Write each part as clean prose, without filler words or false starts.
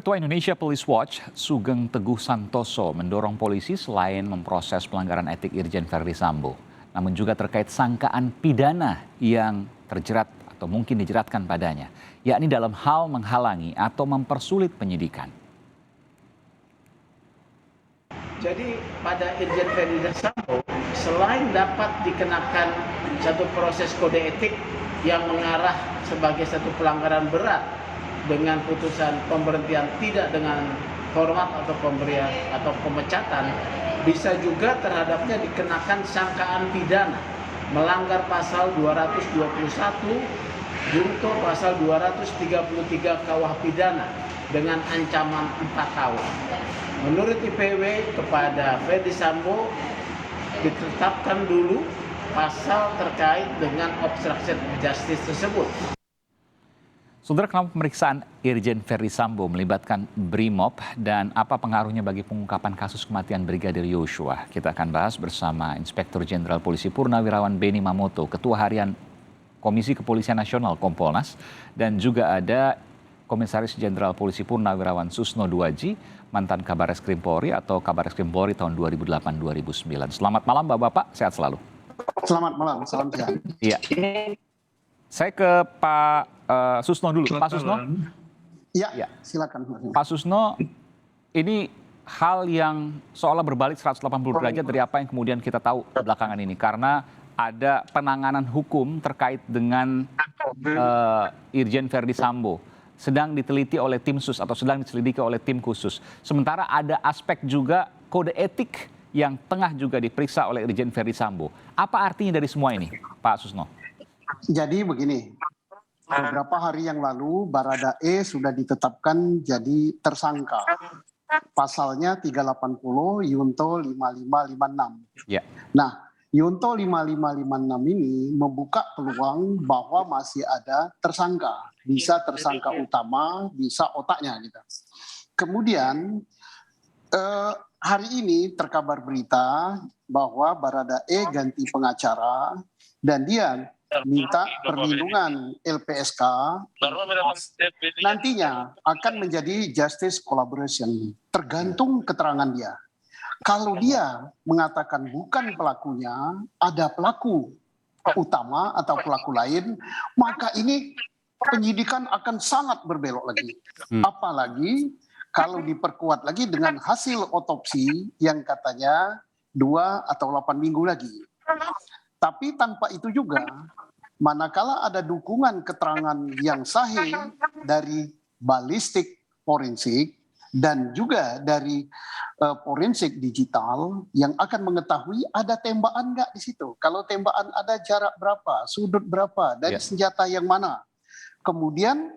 Ketua Indonesia Police Watch, Sugeng Teguh Santoso, mendorong polisi selain memproses pelanggaran etik Irjen Verdi Sambo, namun juga terkait sangkaan pidana yang terjerat atau mungkin dijeratkan padanya, yakni dalam hal menghalangi atau mempersulit penyidikan. Jadi pada Irjen Verdi Sambo, selain dapat dikenakan satu proses kode etik yang mengarah sebagai satu pelanggaran berat dengan putusan pemberhentian tidak dengan hormat atau pemberian atau pemecatan, bisa juga terhadapnya dikenakan sangkaan pidana melanggar pasal 221 junto pasal 233 KUH pidana dengan ancaman 4 tahun. Menurut IPW kepada Verdi Sambo ditetapkan dulu pasal terkait dengan obstruction of justice tersebut. Saudara, kenapa pemeriksaan Irjen Verdi Sambo melibatkan BRIMOB dan apa pengaruhnya bagi pengungkapan kasus kematian Brigadir Yosua? Kita akan bahas bersama Inspektur Jenderal Polisi Purnawirawan Beni Mamoto, Ketua Harian Komisi Kepolisian Nasional Kompolnas, dan juga ada Komisaris Jenderal Polisi Purnawirawan Susno Duaji, mantan Kabareskrim Polri atau Kabareskrim Polri tahun 2008-2009. Selamat malam Bapak-Bapak, sehat selalu. Selamat malam, salam sehat. Iya. Saya ke Pak Susno dulu. Pak Susno. Ya, silakan. Pak Susno, ini hal yang seolah berbalik 180 derajat dari apa yang kemudian kita tahu belakangan ini. Karena ada penanganan hukum terkait dengan Irjen Verdi Sambo. Sedang diteliti oleh tim sus atau sedang diselidiki oleh tim khusus. Sementara ada aspek juga kode etik yang tengah juga diperiksa oleh Irjen Verdi Sambo. Apa artinya dari semua ini, Pak Susno? Jadi begini, beberapa hari yang lalu Baradae sudah ditetapkan jadi tersangka. Pasalnya 380 Yunto 5556. Ya. Nah, Yunto 5556 ini membuka peluang bahwa masih ada tersangka. Bisa tersangka utama, bisa otaknya gitu. Kemudian hari ini terkabar berita bahwa Baradae ganti pengacara dan dia minta perlindungan LPSK nantinya akan menjadi justice collaboration, tergantung keterangan dia. Kalau dia mengatakan bukan pelakunya, ada pelaku utama atau pelaku lain, maka ini penyidikan akan sangat berbelok lagi. Apalagi kalau diperkuat lagi dengan hasil otopsi yang katanya 2 atau 8 minggu lagi. Tapi tanpa itu juga, manakala ada dukungan keterangan yang sahih dari balistik forensik dan juga dari forensik digital yang akan mengetahui ada tembakan nggak di situ. Kalau tembakan ada jarak berapa, sudut berapa, dari senjata yang mana. Kemudian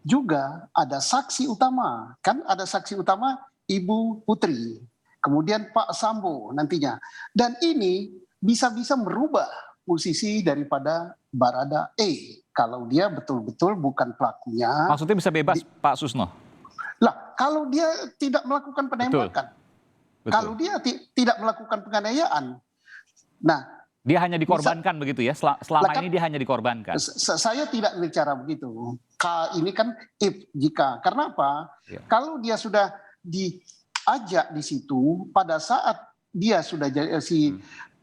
juga ada saksi utama, kan ada saksi utama Ibu Putri, kemudian Pak Sambo nantinya. Dan ini bisa-bisa merubah posisi daripada Baradae kalau dia betul-betul bukan pelakunya. Maksudnya bisa bebas, Pak Susno? Lah, kalau dia tidak melakukan penembakan, Betul. kalau dia tidak melakukan penganiayaan, nah dia hanya dikorbankan begitu ya? Selama ini dia hanya dikorbankan. Saya tidak bicara begitu. Ini kan jika. Karena apa? Ya. Kalau dia sudah diajak di situ, pada saat dia sudah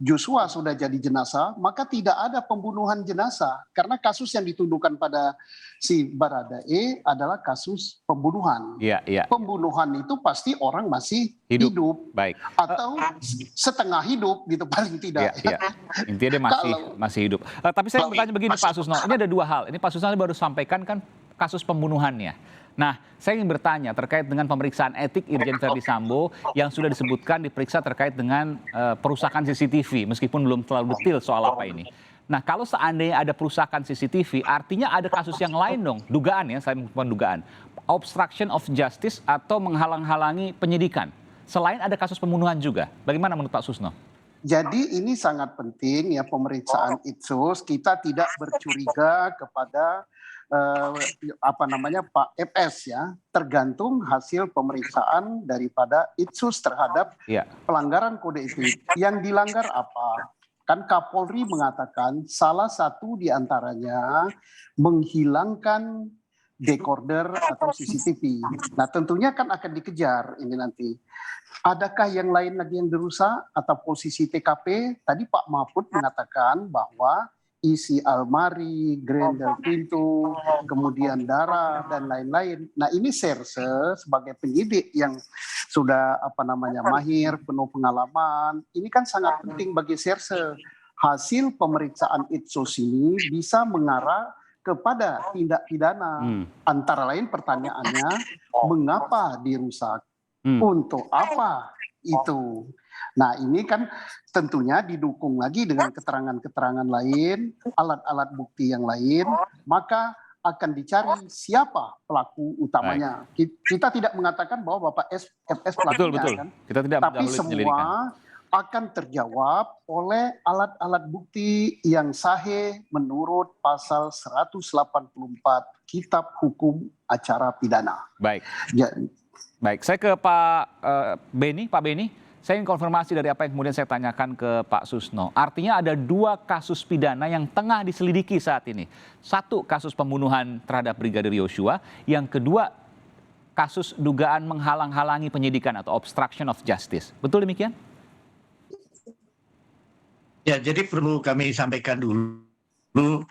Joshua sudah jadi jenazah, maka tidak ada pembunuhan jenazah. Karena kasus yang dituduhkan pada si Baradae adalah kasus pembunuhan. Pembunuhan itu pasti orang masih hidup. Baik. Atau setengah hidup gitu paling tidak. Intinya dia masih hidup. Tapi saya bertanya begini Pak Susno, ini ada dua hal. Ini Pak Susno baru sampaikan kan kasus pembunuhannya. Nah, saya ingin bertanya terkait dengan pemeriksaan etik Irjen Verdi Sambo yang sudah disebutkan diperiksa terkait dengan perusakan CCTV, meskipun belum terlalu detail soal apa ini. Nah, kalau seandainya ada perusakan CCTV, artinya ada kasus yang lain dong, dugaan ya, saya menyebutkan dugaan. Obstruction of justice atau menghalang-halangi penyidikan. Selain ada kasus pembunuhan juga, bagaimana menurut Pak Susno? Jadi ini sangat penting ya pemeriksaan Itsus, kita tidak bercuriga kepada Pak FS ya, tergantung hasil pemeriksaan daripada Itsus terhadap pelanggaran kode etik. Yang dilanggar apa? Kan Kapolri mengatakan salah satu diantaranya menghilangkan decoder atau CCTV. Nah, tentunya kan akan dikejar ini nanti. Adakah yang lain lagi yang dirusak atau posisi TKP? Tadi Pak Mahfud mengatakan bahwa isi almari, grinder pintu, kemudian darah dan lain-lain. Nah, ini Serse sebagai penyidik yang sudah mahir, penuh pengalaman. Ini kan sangat penting bagi Serse. Hasil pemeriksaan Itsus ini bisa mengarah kepada tindak pidana. Antara lain pertanyaannya, mengapa dirusak? Untuk apa itu? Nah, ini kan tentunya didukung lagi dengan keterangan-keterangan lain, alat-alat bukti yang lain, maka akan dicari siapa pelaku utamanya. Kita tidak mengatakan bahwa Bapak FS pelakunya, betul. kan? Kita tidak Tapi semua akan terjawab oleh alat-alat bukti yang sahih menurut pasal 184 Kitab Hukum Acara Pidana. Baik. Ya. Baik, saya ke Pak Beni. Pak Beni, saya ingin konfirmasi dari apa yang kemudian saya tanyakan ke Pak Susno. Artinya ada 2 kasus pidana yang tengah diselidiki saat ini. 1 kasus pembunuhan terhadap Brigadir Yosua, yang kedua kasus dugaan menghalang-halangi penyidikan atau obstruction of justice. Betul demikian? Ya, jadi perlu kami sampaikan dulu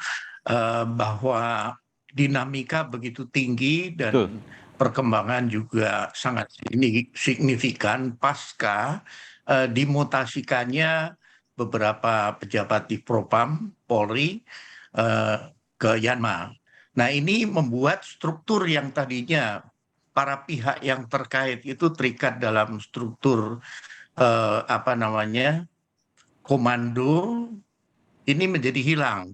bahwa dinamika begitu tinggi dan perkembangan juga sangat signifikan pasca dimutasikannya beberapa pejabat di Propam Polri ke Yanma. Nah, ini membuat struktur yang tadinya para pihak yang terkait itu terikat dalam struktur komando ini menjadi hilang.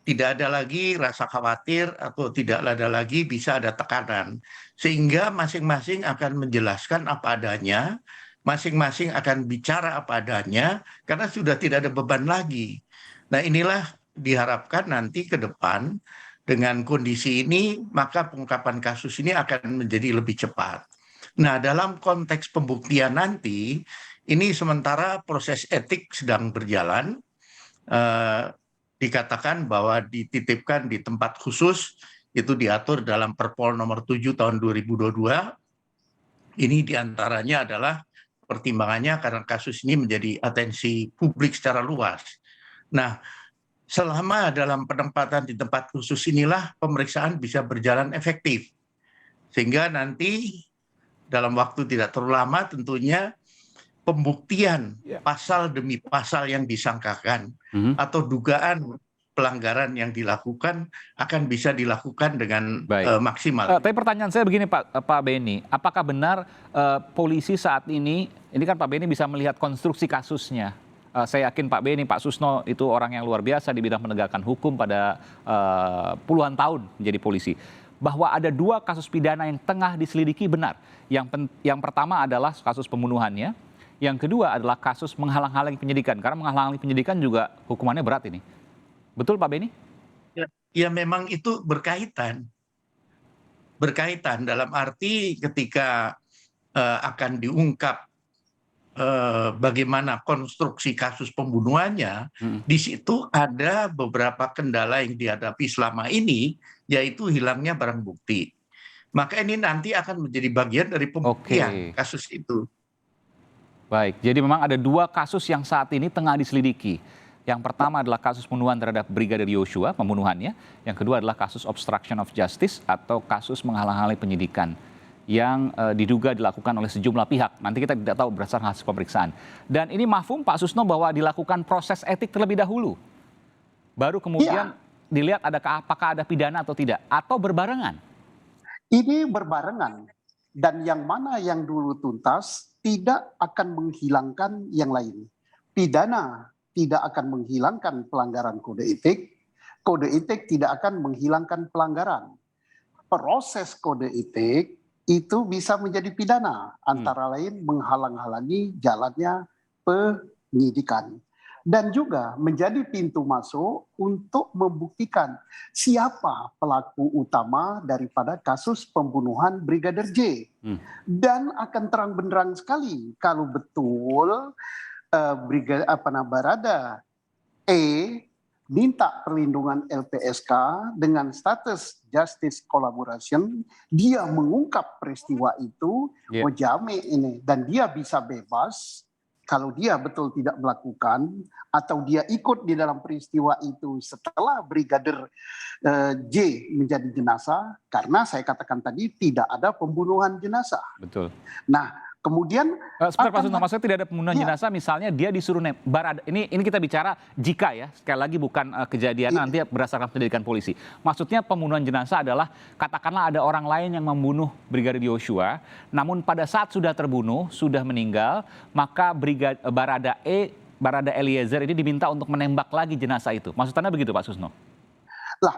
Tidak ada lagi rasa khawatir atau tidak ada lagi bisa ada tekanan. Sehingga masing-masing akan menjelaskan apa adanya, masing-masing akan bicara apa adanya, karena sudah tidak ada beban lagi. Nah, inilah diharapkan nanti ke depan dengan kondisi ini, maka pengungkapan kasus ini akan menjadi lebih cepat. Nah, dalam konteks pembuktian nanti, ini sementara proses etik sedang berjalan, dikatakan bahwa dititipkan di tempat khusus, itu diatur dalam Perpol nomor 7 tahun 2022. Ini diantaranya adalah pertimbangannya karena kasus ini menjadi atensi publik secara luas. Nah, selama dalam penempatan di tempat khusus inilah pemeriksaan bisa berjalan efektif. Sehingga nanti dalam waktu tidak terlalu lama tentunya pembuktian pasal demi pasal yang disangkakan atau dugaan pelanggaran yang dilakukan akan bisa dilakukan dengan maksimal. Tapi pertanyaan saya begini Pak Beni, apakah benar polisi saat ini kan Pak Beni bisa melihat konstruksi kasusnya. Saya yakin Pak Beni, Pak Susno itu orang yang luar biasa di bidang penegakan hukum pada puluhan tahun menjadi polisi. Bahwa ada 2 kasus pidana yang tengah diselidiki benar. Yang pertama adalah kasus pembunuhannya. Yang kedua adalah kasus menghalang-halangi penyidikan. Karena menghalang-halangi penyidikan juga hukumannya berat ini. Betul Pak Beni? Ya memang itu berkaitan. Berkaitan dalam arti ketika akan diungkap bagaimana konstruksi kasus pembunuhannya, di situ ada beberapa kendala yang dihadapi selama ini, yaitu hilangnya barang bukti. Maka ini nanti akan menjadi bagian dari pembuktian kasus itu. Baik, jadi memang ada 2 kasus yang saat ini tengah diselidiki. Yang pertama adalah kasus pembunuhan terhadap Brigadir Yosua, pembunuhannya. Yang kedua adalah kasus obstruction of justice atau kasus menghalang-halangi penyidikan yang diduga dilakukan oleh sejumlah pihak. Nanti kita tidak tahu berdasarkan hasil pemeriksaan. Dan ini mafhum Pak Susno bahwa dilakukan proses etik terlebih dahulu. Baru kemudian dilihat apakah ada pidana atau tidak. Atau berbarengan. Ini berbarengan. Dan yang mana yang dulu tuntas tidak akan menghilangkan yang lain. Pidana tidak akan menghilangkan pelanggaran kode etik tidak akan menghilangkan pelanggaran. Proses kode etik itu bisa menjadi pidana, antara lain menghalang-halangi jalannya penyidikan. Dan juga menjadi pintu masuk untuk membuktikan siapa pelaku utama daripada kasus pembunuhan Brigadir J. Dan akan terang benderang sekali kalau betul Barada E minta perlindungan LPSK dengan status justice collaboration, dia mengungkap peristiwa itu, Yeah. Jame ini, dan dia bisa bebas kalau dia betul tidak melakukan atau dia ikut di dalam peristiwa itu setelah Brigadir J menjadi jenazah, karena saya katakan tadi tidak ada pembunuhan jenazah. Betul. Nah, kemudian Sebentar Pak Susno, maksudnya tidak ada pembunuhan jenazah, misalnya dia disuruh Barada, ini kita bicara jika ya, sekali lagi bukan kejadian nanti berdasarkan penyelidikan polisi. Maksudnya pembunuhan jenazah adalah katakanlah ada orang lain yang membunuh Brigadir Yosua, namun pada saat sudah terbunuh, sudah meninggal, maka Barada Eliezer ini diminta untuk menembak lagi jenazah itu. Maksud Anda begitu Pak Susno? lah,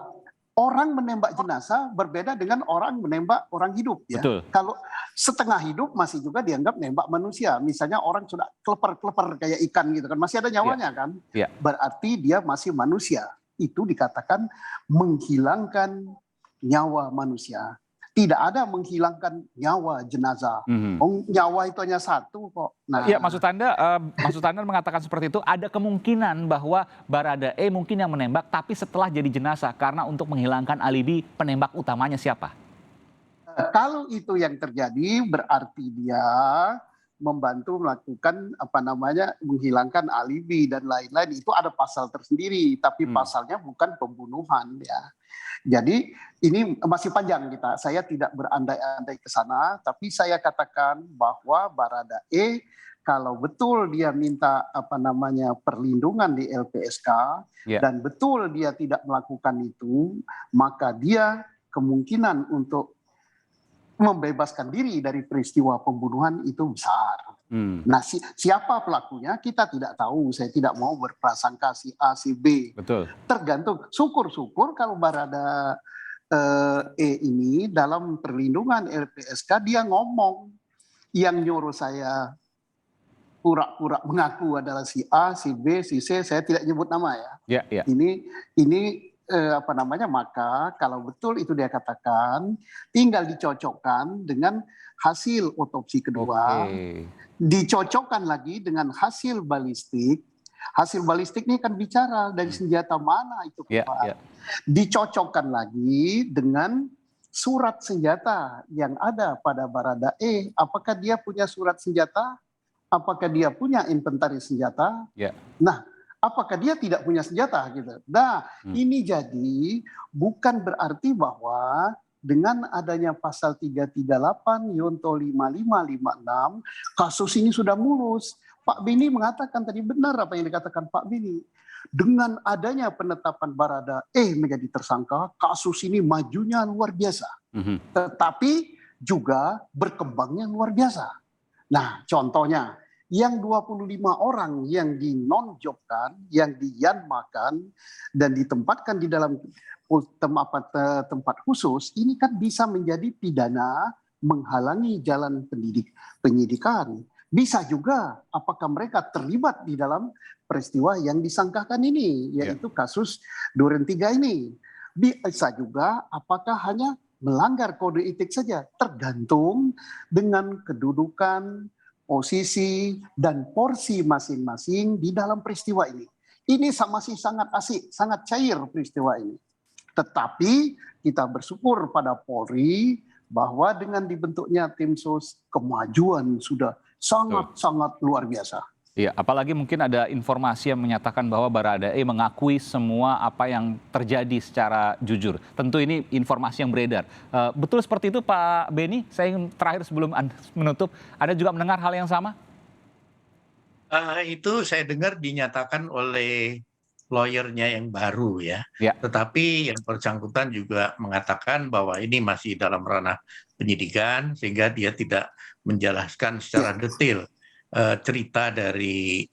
orang menembak jenazah berbeda dengan orang menembak orang hidup ya. Betul. Kalau setengah hidup masih juga dianggap nembak manusia. Misalnya orang sudah kleper-kleper kayak ikan gitu kan, masih ada nyawanya kan. Iya. Berarti dia masih manusia. Itu dikatakan menghilangkan nyawa manusia. Tidak ada menghilangkan nyawa jenazah. Nyawa itu hanya satu kok. Nah, Iya, maksud Anda mengatakan seperti itu, ada kemungkinan bahwa Barada E mungkin yang menembak, tapi setelah jadi jenazah karena untuk menghilangkan alibi penembak utamanya siapa? kalau itu yang terjadi berarti dia membantu melakukan menghilangkan alibi dan lain-lain. Itu ada pasal tersendiri, tapi pasalnya bukan pembunuhan ya. Jadi ini masih panjang kita. Saya tidak berandai-andai ke sana, tapi saya katakan bahwa Barada E kalau betul dia minta perlindungan di LPSK dan betul dia tidak melakukan itu, maka dia kemungkinan untuk membebaskan diri dari peristiwa pembunuhan itu besar. Nah, siapa pelakunya kita tidak tahu. Saya tidak mau berprasangka si A, si B. Betul. Tergantung. Syukur-syukur kalau Barada E ini dalam perlindungan LPSK dia ngomong, yang nyuruh saya pura-pura mengaku adalah si A, si B, si C. Saya tidak nyebut nama ya. Ini maka kalau betul itu dia katakan, tinggal dicocokkan dengan hasil otopsi kedua, dicocokkan lagi dengan hasil balistik. Hasil balistik ini kan bicara dari senjata mana itu keluar. Dicocokkan lagi dengan surat senjata yang ada pada Barada E. Apakah dia punya surat senjata? Apakah dia punya inventaris senjata? Nah, apakah dia tidak punya senjata gitu. Nah, ini jadi bukan berarti bahwa dengan adanya pasal 338 Yonto 5556 kasus ini sudah mulus. Pak Beni mengatakan tadi benar apa yang dikatakan Pak Beni. Dengan adanya penetapan Barada E menjadi tersangka, kasus ini majunya luar biasa. Tetapi juga berkembangnya luar biasa. Nah, contohnya yang 25 orang yang dinonjobkan, yang diyanmakan dan ditempatkan di dalam tempat khusus, ini kan bisa menjadi pidana menghalangi jalan penyidikan. Bisa juga apakah mereka terlibat di dalam peristiwa yang disangkakan ini, yaitu kasus Duren 3 ini. Bisa juga apakah hanya melanggar kode etik saja, tergantung dengan kedudukan, posisi, dan porsi masing-masing di dalam peristiwa ini. Ini masih sangat asik, sangat cair peristiwa ini. Tetapi kita bersyukur pada Polri bahwa dengan dibentuknya tim sus, kemajuan sudah sangat-sangat luar biasa. Iya, apalagi mungkin ada informasi yang menyatakan bahwa Barada E mengakui semua apa yang terjadi secara jujur. Tentu ini informasi yang beredar. Betul seperti itu Pak Beni? Saya ingin terakhir sebelum menutup, Anda juga mendengar hal yang sama? Itu saya dengar dinyatakan oleh lawyernya yang baru ya. Tetapi yang bersangkutan juga mengatakan bahwa ini masih dalam ranah penyidikan sehingga dia tidak menjelaskan secara detail cerita dari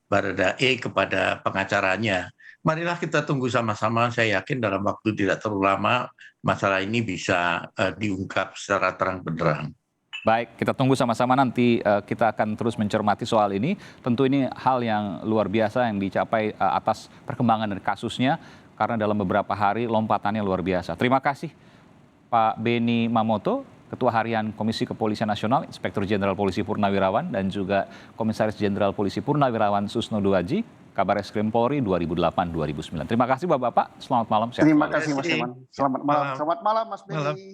Barada E kepada pengacaranya. Marilah kita tunggu sama-sama. Saya yakin dalam waktu tidak terlalu lama masalah ini bisa diungkap secara terang benderang. Baik, kita tunggu sama-sama nanti kita akan terus mencermati soal ini. Tentu ini hal yang luar biasa yang dicapai atas perkembangan dari kasusnya karena dalam beberapa hari lompatannya luar biasa. Terima kasih Pak Beni Mamoto, Ketua Harian Komisi Kepolisian Nasional, Inspektur Jenderal Polisi Purnawirawan, dan juga Komisaris Jenderal Polisi Purnawirawan Susno Duaji. Kabar Eskrim Polri 2008-2009. Terima kasih Bapak-Bapak, selamat malam. Sehat Terima selalu. kasih Mas Iman. Selamat malam. Selamat malam Mas Malam. Benny.